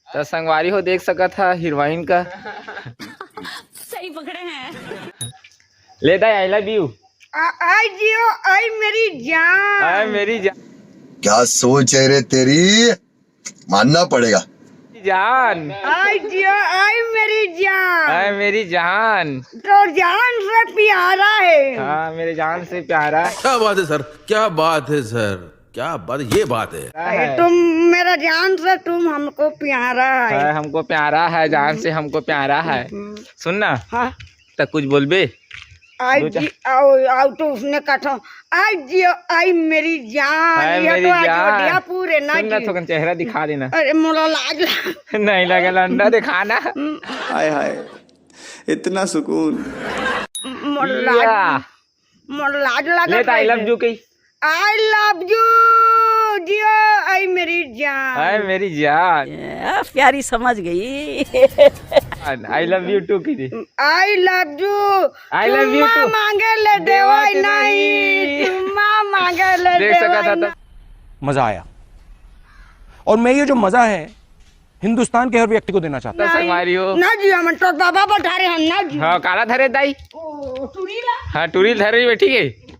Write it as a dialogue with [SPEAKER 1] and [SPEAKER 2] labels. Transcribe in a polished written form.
[SPEAKER 1] तो संगवारी हो देख सका था हीरोइन का।
[SPEAKER 2] सही पकड़े हैं।
[SPEAKER 1] ले दाई आई लव यू।
[SPEAKER 3] आई जियो आई मेरी जान।
[SPEAKER 1] आई मेरी जान।
[SPEAKER 4] क्या सोच है रे तेरी, मानना पड़ेगा।
[SPEAKER 1] जान।
[SPEAKER 3] आई जियो आई मेरी जान।
[SPEAKER 1] आई मेरी जान।
[SPEAKER 3] तो जान से प्यारा है।
[SPEAKER 1] हाँ मेरे जान से प्यारा
[SPEAKER 5] क्या बात है सर, क्या बात है सर, क्या बात, ये बात है।
[SPEAKER 3] तुम मेरा जान से तुम हमको प्यारा है।
[SPEAKER 1] हमको प्यारा है, जान से हमको प्यारा है। सुनना
[SPEAKER 3] हाँ
[SPEAKER 1] तो कुछ बोलबे।
[SPEAKER 3] आई जी आओ तो उसने कहा आई जियो आई मेरी जान।
[SPEAKER 1] आई
[SPEAKER 3] ये
[SPEAKER 1] मेरी
[SPEAKER 3] तो आज
[SPEAKER 1] जान।
[SPEAKER 3] बढ़िया पूरे ना
[SPEAKER 1] सुनना
[SPEAKER 3] जी।
[SPEAKER 1] थोड़ा चेहरा दिखा देना।
[SPEAKER 3] अरे मोला लाज लगा।
[SPEAKER 1] नहीं लगे अंडा दिखाना।
[SPEAKER 6] हाय हाय, इतना सुकून।
[SPEAKER 3] मोला लाज लगा।
[SPEAKER 1] ले आई लव यू कही।
[SPEAKER 3] आई लव यू जियो आई मेरी जान।
[SPEAKER 1] आई मेरी जान।
[SPEAKER 2] प्यारी समझ गई।
[SPEAKER 1] आई लव यू टू की।
[SPEAKER 3] I love you.
[SPEAKER 1] I love you too.
[SPEAKER 3] मांगे ले देवाई नहीं, तुम्हारा मांगे ले
[SPEAKER 1] देख सका
[SPEAKER 3] देवाई
[SPEAKER 1] था
[SPEAKER 3] नहीं।
[SPEAKER 7] मजा आया, और मैं ये जो मजा है हिंदुस्तान के हर व्यक्ति को देना चाहता हूं।
[SPEAKER 1] संगवारी हो
[SPEAKER 3] ना जी हम तो बाबा बैठा रहे हैं ना जी।
[SPEAKER 1] हाँ काला धरे दाई।
[SPEAKER 3] ओ टुरीला।
[SPEAKER 1] हाँ टूरी धरे बैठी है।